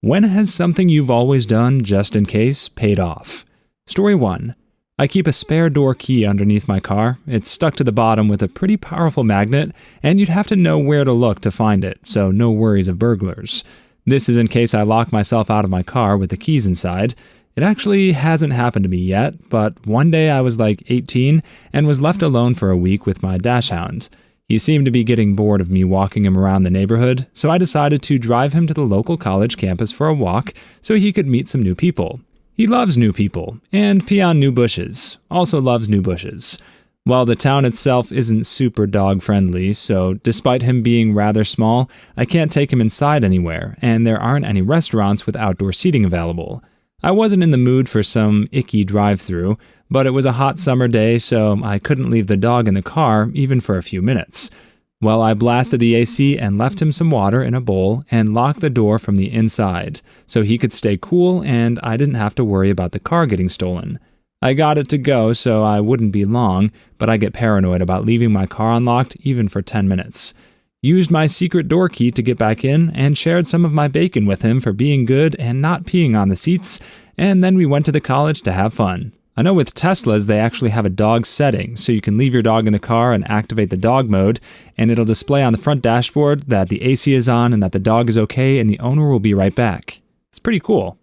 When has something you've always done just in case paid off? Story 1. I keep a spare door key underneath my car. It's stuck to the bottom with a pretty powerful magnet, and you'd have to know where to look to find it, so no worries of burglars. This is in case I lock myself out of my car with the keys inside. It actually hasn't happened to me yet, but one day I was like 18 and was left alone for a week with my dachshund. He seemed to be getting bored of me walking him around the neighborhood, so I decided to drive him to the local college campus for a walk so he could meet some new people. He loves new people, and pee on new bushes. Also loves new bushes. Well, the town itself isn't super dog-friendly, so despite him being rather small, I can't take him inside anywhere, and there aren't any restaurants with outdoor seating available. I wasn't in the mood for some icky drive-thru, but it was a hot summer day, so I couldn't leave the dog in the car even for a few minutes. Well, I blasted the AC and left him some water in a bowl and locked the door from the inside, so he could stay cool and I didn't have to worry about the car getting stolen. I got it to go so I wouldn't be long, but I get paranoid about leaving my car unlocked even for 10 minutes. Used my secret door key to get back in and shared some of my bacon with him for being good and not peeing on the seats, and then we went to the college to have fun. I know with Teslas they actually have a dog setting, so you can leave your dog in the car and activate the dog mode, and it'll display on the front dashboard that the AC is on and that the dog is okay and the owner will be right back. It's pretty cool.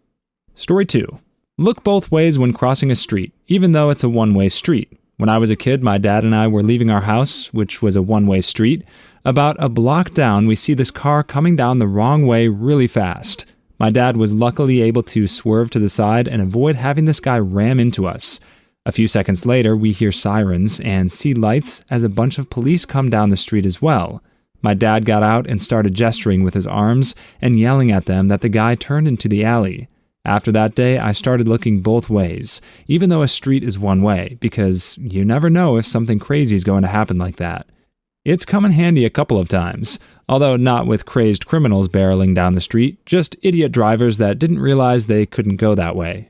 Story 2. Look both ways when crossing a street, even though it's a one-way street. When I was a kid, my dad and I were leaving our house, which was a one-way street. About a block down, we see this car coming down the wrong way really fast. My dad was luckily able to swerve to the side and avoid having this guy ram into us. A few seconds later, we hear sirens and see lights as a bunch of police come down the street as well. My dad got out and started gesturing with his arms and yelling at them that the guy turned into the alley. After that day, I started looking both ways, even though a street is one way, because you never know if something crazy is going to happen like that. It's come in handy a couple of times, although not with crazed criminals barreling down the street, just idiot drivers that didn't realize they couldn't go that way.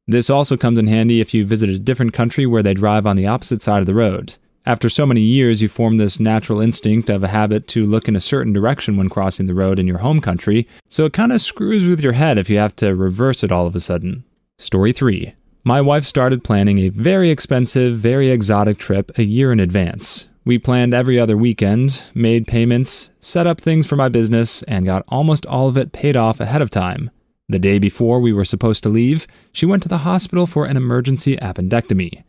This also comes in handy if you visit a different country where they drive on the opposite side of the road. After so many years, you form this natural instinct of a habit to look in a certain direction when crossing the road in your home country, so it kind of screws with your head if you have to reverse it all of a sudden. Story 3. My wife started planning a very expensive, very exotic trip a year in advance. We planned every other weekend, made payments, set up things for my business, and got almost all of it paid off ahead of time. The day before we were supposed to leave, she went to the hospital for an emergency appendectomy.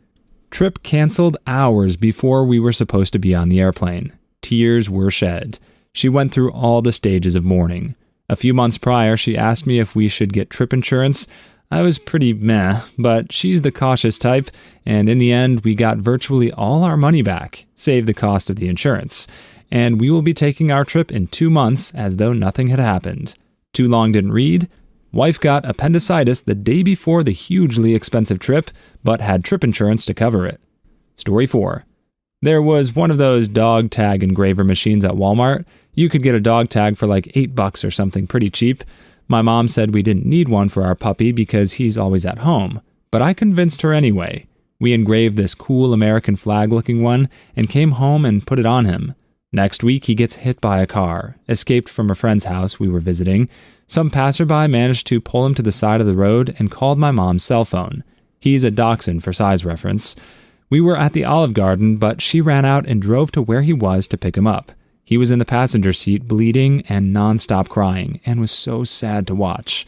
Trip canceled hours before we were supposed to be on the airplane. Tears were shed. She went through all the stages of mourning. A few months prior, she asked me if we should get trip insurance. I was pretty meh, but she's the cautious type, and in the end, we got virtually all our money back, save the cost of the insurance. And we will be taking our trip in 2 months as though nothing had happened. Too long didn't read. Wife got appendicitis the day before the hugely expensive trip, but had trip insurance to cover it. Story 4. There was one of those dog tag engraver machines at Walmart. You could get a dog tag for like $8 or something pretty cheap. My mom said we didn't need one for our puppy because he's always at home, but I convinced her anyway. We engraved this cool American flag looking one and came home and put it on him. Next week, he gets hit by a car, escaped from a friend's house we were visiting. Some passerby managed to pull him to the side of the road and called my mom's cell phone. He's a dachshund for size reference. We were at the Olive Garden, but she ran out and drove to where he was to pick him up. He was in the passenger seat, bleeding and non-stop crying, and was so sad to watch.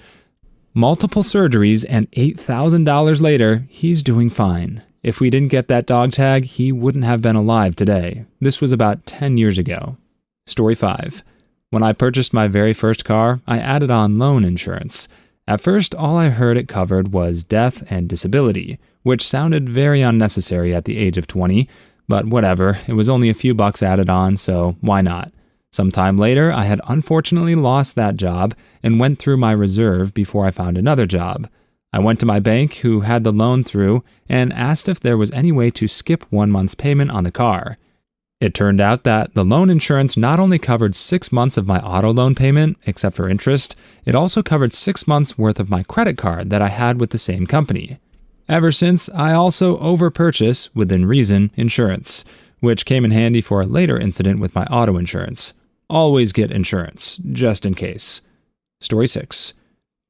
Multiple surgeries and $8,000 later, he's doing fine. If we didn't get that dog tag, he wouldn't have been alive today. This was about 10 years ago. Story 5. When I purchased my very first car, I added on loan insurance. At first, all I heard it covered was death and disability, which sounded very unnecessary at the age of 20, but whatever, it was only a few bucks added on, so why not? Sometime later, I had unfortunately lost that job and went through my reserve before I found another job. I went to my bank, who had the loan through, and asked if there was any way to skip 1 month's payment on the car. It turned out that the loan insurance not only covered 6 months of my auto loan payment, except for interest, it also covered 6 months worth of my credit card that I had with the same company. Ever since, I also over-purchase, within reason, insurance, which came in handy for a later incident with my auto insurance. Always get insurance, just in case. Story 6.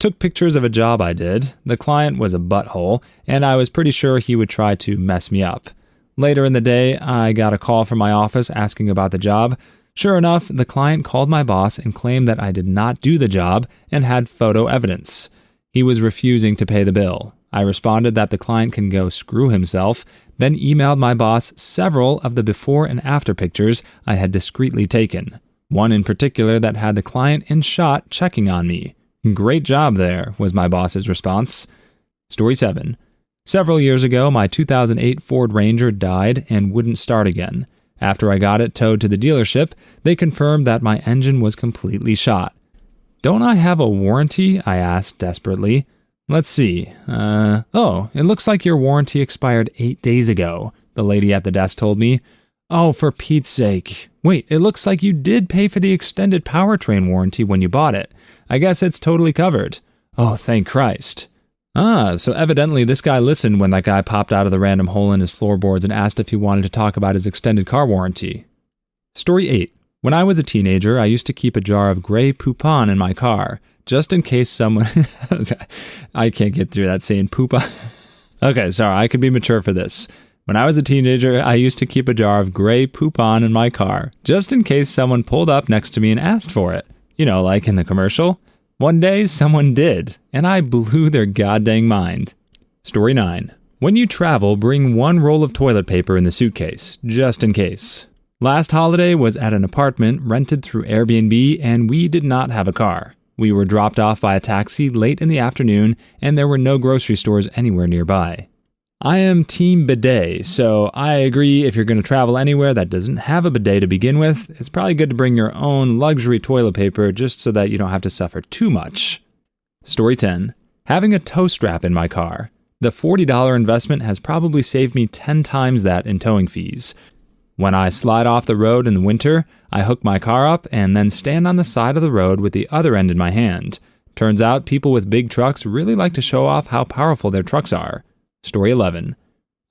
Took pictures of a job I did. The client was a butthole, and I was pretty sure he would try to mess me up. Later in the day, I got a call from my office asking about the job. Sure enough, the client called my boss and claimed that I did not do the job and had photo evidence. He was refusing to pay the bill. I responded that the client can go screw himself, then emailed my boss several of the before and after pictures I had discreetly taken. One in particular that had the client in shot checking on me. "Great job there," was my boss's response. Story 7. Several years ago, my 2008 Ford Ranger died and wouldn't start again. After I got it towed to the dealership, they confirmed that my engine was completely shot. "Don't I have a warranty?" I asked desperately. "Let's see. It looks like your warranty expired 8 days ago," the lady at the desk told me. "Oh, for Pete's sake. Wait, it looks like you did pay for the extended powertrain warranty when you bought it. I guess it's totally covered." "Oh, thank Christ." So evidently this guy listened when that guy popped out of the random hole in his floorboards and asked if he wanted to talk about his extended car warranty. Story 8. When I was a teenager, I used to keep a jar of gray poupon in my car, just in case someone... I can't get through that saying poupon. Okay, sorry, I could be mature for this. When I was a teenager, I used to keep a jar of gray poupon in my car, just in case someone pulled up next to me and asked for it. You know, like in the commercial. One day, someone did, and I blew their goddamn mind. Story 9. When you travel, bring one roll of toilet paper in the suitcase, just in case. Last holiday was at an apartment rented through Airbnb, and we did not have a car. We were dropped off by a taxi late in the afternoon, and there were no grocery stores anywhere nearby. I am team bidet, so I agree if you're going to travel anywhere that doesn't have a bidet to begin with, it's probably good to bring your own luxury toilet paper just so that you don't have to suffer too much. Story 10. Having a tow strap in my car. The $40 investment has probably saved me 10 times that in towing fees. When I slide off the road in the winter, I hook my car up and then stand on the side of the road with the other end in my hand. Turns out people with big trucks really like to show off how powerful their trucks are. Story 11.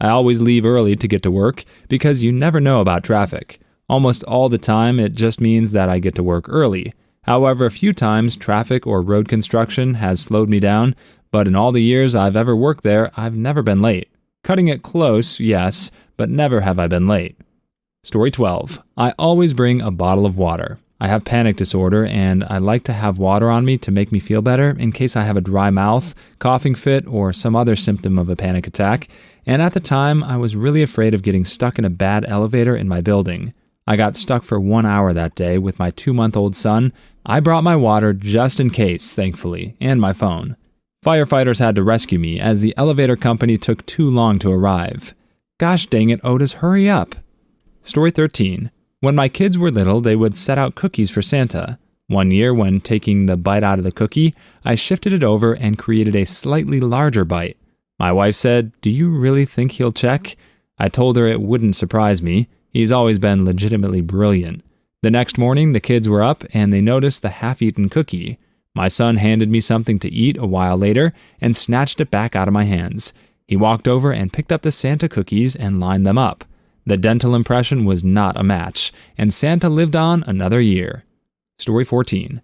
I always leave early to get to work because you never know about traffic. Almost all the time, it just means that I get to work early. However, a few times, traffic or road construction has slowed me down, but in all the years I've ever worked there, I've never been late. Cutting it close, yes, but never have I been late. Story 12. I always bring a bottle of water. I have panic disorder, and I like to have water on me to make me feel better in case I have a dry mouth, coughing fit, or some other symptom of a panic attack, and at the time, I was really afraid of getting stuck in a bad elevator in my building. I got stuck for 1 hour that day with my 2-month-old son. I brought my water just in case, thankfully, and my phone. Firefighters had to rescue me as the elevator company took too long to arrive. Gosh dang it, Otis, hurry up. Story 13. When my kids were little, they would set out cookies for Santa. One year, when taking the bite out of the cookie, I shifted it over and created a slightly larger bite. My wife said, "Do you really think he'll check?" I told her it wouldn't surprise me. He's always been legitimately brilliant. The next morning, the kids were up and they noticed the half-eaten cookie. My son handed me something to eat a while later and snatched it back out of my hands. He walked over and picked up the Santa cookies and lined them up. The dental impression was not a match, and Santa lived on another year. Story 14.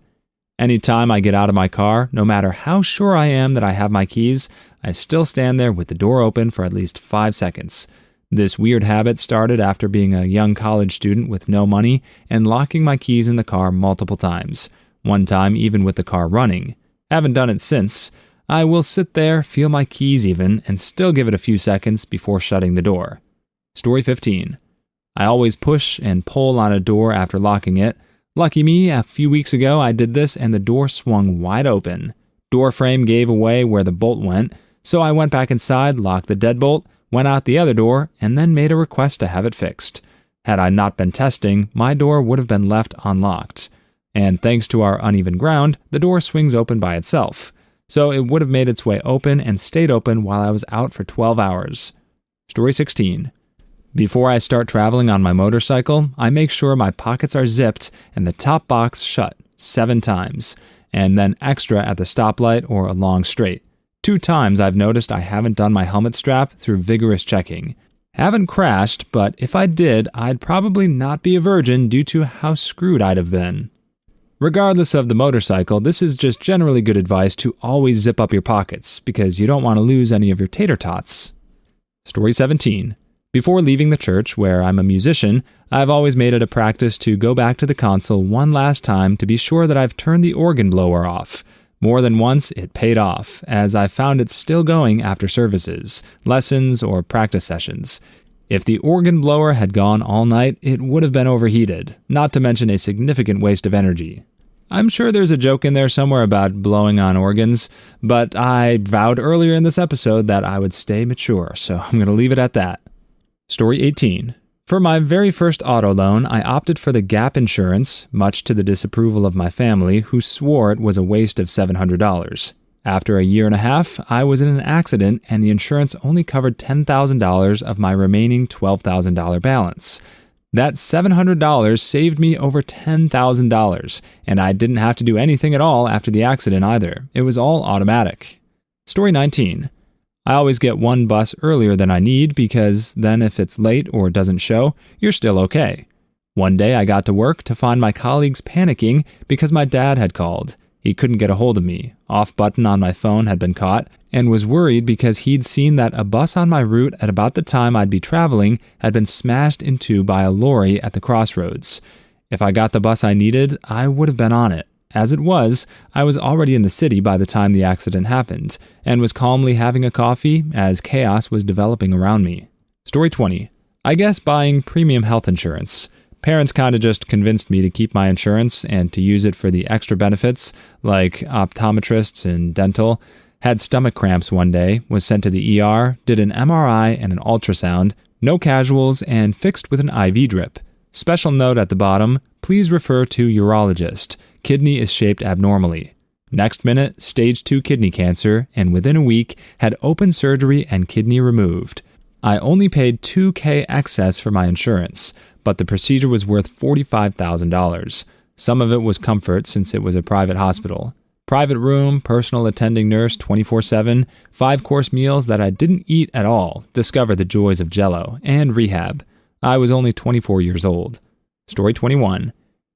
Anytime I get out of my car, no matter how sure I am that I have my keys, I still stand there with the door open for at least 5 seconds. This weird habit started after being a young college student with no money and locking my keys in the car multiple times. One time even with the car running. Haven't done it since. I will sit there, feel my keys even, and still give it a few seconds before shutting the door. Story 15. I always push and pull on a door after locking it. Lucky me, a few weeks ago I did this and the door swung wide open. Door frame gave away where the bolt went, so I went back inside, locked the deadbolt, went out the other door, and then made a request to have it fixed. Had I not been testing, my door would have been left unlocked. And thanks to our uneven ground, the door swings open by itself. So it would have made its way open and stayed open while I was out for 12 hours. Story 16. Before I start traveling on my motorcycle, I make sure my pockets are zipped and the top box shut 7 times, and then extra at the stoplight or along straight. 2 times I've noticed I haven't done my helmet strap through vigorous checking. Haven't crashed, but if I did, I'd probably not be a virgin due to how screwed I'd have been. Regardless of the motorcycle, this is just generally good advice to always zip up your pockets because you don't want to lose any of your tater tots. Story 17. Before leaving the church, where I'm a musician, I've always made it a practice to go back to the console one last time to be sure that I've turned the organ blower off. More than once, it paid off, as I found it still going after services, lessons, or practice sessions. If the organ blower had gone all night, it would have been overheated, not to mention a significant waste of energy. I'm sure there's a joke in there somewhere about blowing on organs, but I vowed earlier in this episode that I would stay mature, so I'm going to leave it at that. Story 18. For my very first auto loan, I opted for the gap insurance, much to the disapproval of my family, who swore it was a waste of $700. After a year and a half, I was in an accident and the insurance only covered $10,000 of my remaining $12,000 balance. That $700 saved me over $10,000, and I didn't have to do anything at all after the accident either. It was all automatic. Story 19. I always get one bus earlier than I need because then if it's late or doesn't show, you're still okay. One day I got to work to find my colleagues panicking because my dad had called. He couldn't get a hold of me. Off button on my phone had been caught, and was worried because he'd seen that a bus on my route at about the time I'd be traveling had been smashed into by a lorry at the crossroads. If I got the bus I needed, I would have been on it. As it was, I was already in the city by the time the accident happened, and was calmly having a coffee as chaos was developing around me. Story 20. I guess buying premium health insurance. Parents kind of just convinced me to keep my insurance and to use it for the extra benefits, like optometrists and dental. Had stomach cramps one day, was sent to the ER, did an MRI and an ultrasound, no casuals, and fixed with an IV drip. Special note at the bottom, please refer to urologist. Kidney is shaped abnormally. Next minute, stage 2 kidney cancer, and within a week, had open surgery and kidney removed. I only paid $2,000 excess for my insurance, but the procedure was worth $45,000. Some of it was comfort since it was a private hospital. Private room, personal attending nurse 24/7, 5-course meals that I didn't eat at all, discovered the joys of Jell-O, and rehab. I was only 24 years old. Story 21.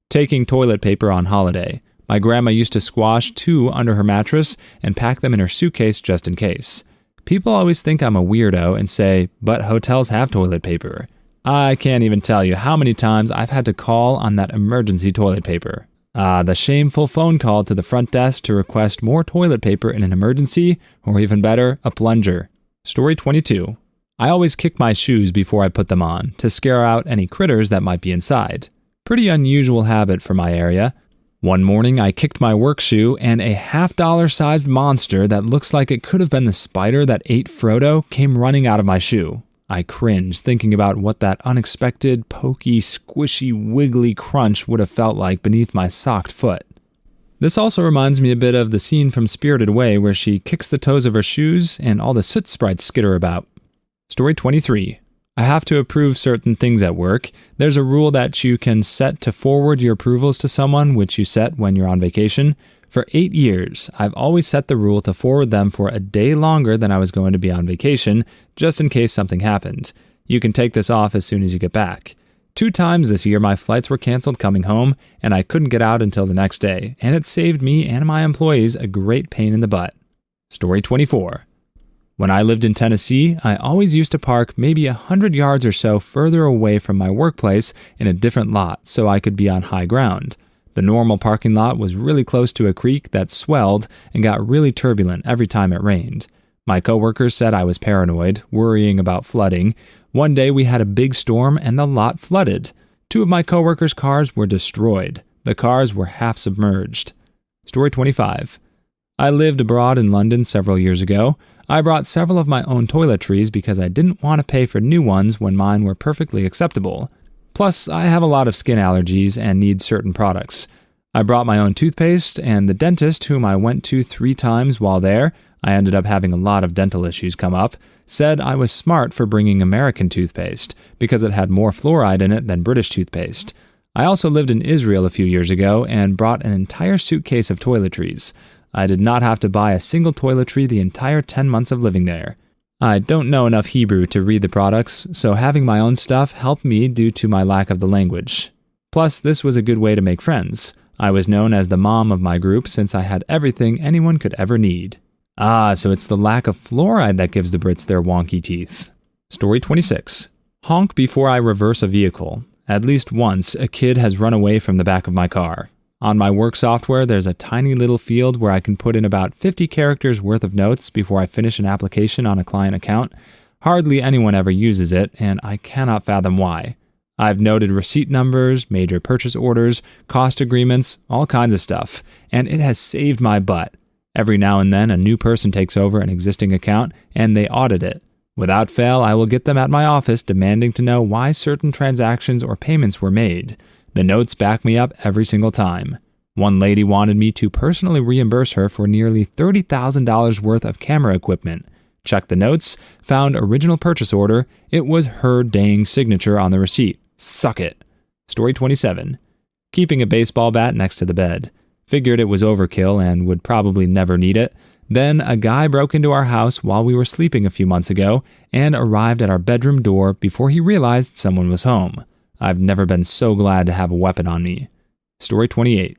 Taking toilet paper on holiday. My grandma used to squash 2 under her mattress and pack them in her suitcase just in case. People always think I'm a weirdo and say, but hotels have toilet paper. I can't even tell you how many times I've had to call on that emergency toilet paper. The shameful phone call to the front desk to request more toilet paper in an emergency, or even better, a plunger. Story 22. I always kick my shoes before I put them on, to scare out any critters that might be inside. Pretty unusual habit for my area. One morning I kicked my work shoe and a $50 monster that looks like it could have been the spider that ate Frodo came running out of my shoe. I cringed thinking about what that unexpected, pokey, squishy, wiggly crunch would have felt like beneath my socked foot. This also reminds me a bit of the scene from Spirited Away where she kicks the toes of her shoes and all the soot sprites skitter about. Story 23. I have to approve certain things at work. There's a rule that you can set to forward your approvals to someone, which you set when you're on vacation. For 8 years, I've always set the rule to forward them for a day longer than I was going to be on vacation, just in case something happened. You can take this off as soon as you get back. 2 times this year, my flights were canceled coming home, and I couldn't get out until the next day, and it saved me and my employees a great pain in the butt. Story 24. When I lived in Tennessee, I always used to park maybe 100 yards or so further away from my workplace in a different lot so I could be on high ground. The normal parking lot was really close to a creek that swelled and got really turbulent every time it rained. My coworkers said I was paranoid, worrying about flooding. One day we had a big storm and the lot flooded. 2 of my coworkers' cars were destroyed. The cars were half submerged. Story 25. I lived abroad in London several years ago. I brought several of my own toiletries because I didn't want to pay for new ones when mine were perfectly acceptable. Plus, I have a lot of skin allergies and need certain products. I brought my own toothpaste, and the dentist, whom I went to 3 times while there, I ended up having a lot of dental issues come up, said I was smart for bringing American toothpaste because it had more fluoride in it than British toothpaste. I also lived in Israel a few years ago and brought an entire suitcase of toiletries. I did not have to buy a single toiletry the entire 10 months of living there. I don't know enough Hebrew to read the products, so having my own stuff helped me due to my lack of the language. Plus, this was a good way to make friends. I was known as the mom of my group since I had everything anyone could ever need. Ah, so it's the lack of fluoride that gives the Brits their wonky teeth. Story 26. Honk before I reverse a vehicle. At least once, a kid has run away from the back of my car. On my work software, there's a tiny little field where I can put in about 50 characters worth of notes before I finish an application on a client account. Hardly anyone ever uses it, and I cannot fathom why. I've noted receipt numbers, major purchase orders, cost agreements, all kinds of stuff, and it has saved my butt. Every now and then, a new person takes over an existing account, and they audit it. Without fail, I will get them at my office demanding to know why certain transactions or payments were made. The notes back me up every single time. One lady wanted me to personally reimburse her for nearly $30,000 worth of camera equipment. Checked the notes, found original purchase order. It was her dang signature on the receipt. Suck it. Story 27. Keeping a baseball bat next to the bed. Figured it was overkill and would probably never need it. Then a guy broke into our house while we were sleeping a few months ago and arrived at our bedroom door before he realized someone was home. I've never been so glad to have a weapon on me. Story 28.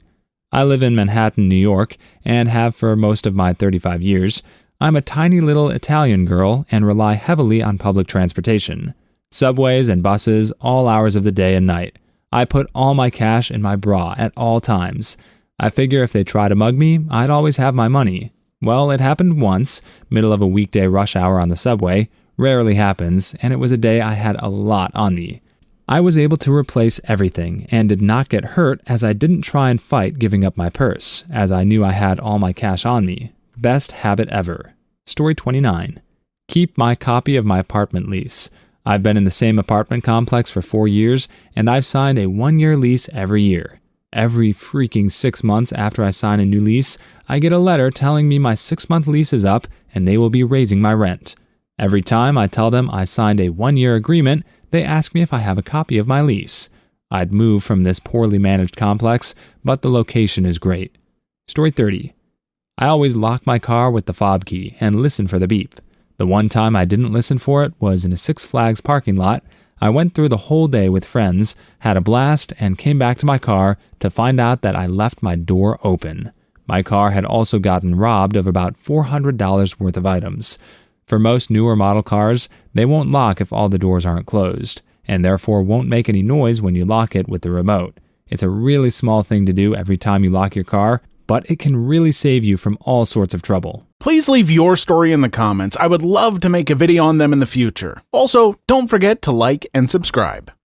I live in Manhattan, New York, and have for most of my 35 years. I'm a tiny little Italian girl and rely heavily on public transportation. Subways and buses, all hours of the day and night. I put all my cash in my bra at all times. I figure if they try to mug me, I'd always have my money. Well, it happened once, middle of a weekday rush hour on the subway. Rarely happens, and it was a day I had a lot on me. I was able to replace everything and did not get hurt as I didn't try and fight giving up my purse, as I knew I had all my cash on me. Best habit ever. Story 29. Keep my copy of my apartment lease. I've been in the same apartment complex for 4 years, and I've signed a 1-year lease every year. Every freaking 6 months after I sign a new lease, I get a letter telling me my 6-month lease is up and they will be raising my rent. Every time I tell them I signed a 1-year agreement, they ask me if I have a copy of my lease. I'd move from this poorly managed complex, but the location is great. Story 30. I always lock my car with the fob key and listen for the beep. The one time I didn't listen for it was in a Six Flags parking lot. I went through the whole day with friends, had a blast, and came back to my car to find out that I left my door open. My car had also gotten robbed of about $400 worth of items. For most newer model cars, they won't lock if all the doors aren't closed, and therefore won't make any noise when you lock it with the remote. It's a really small thing to do every time you lock your car, but it can really save you from all sorts of trouble. Please leave your story in the comments. I would love to make a video on them in the future. Also, don't forget to like and subscribe.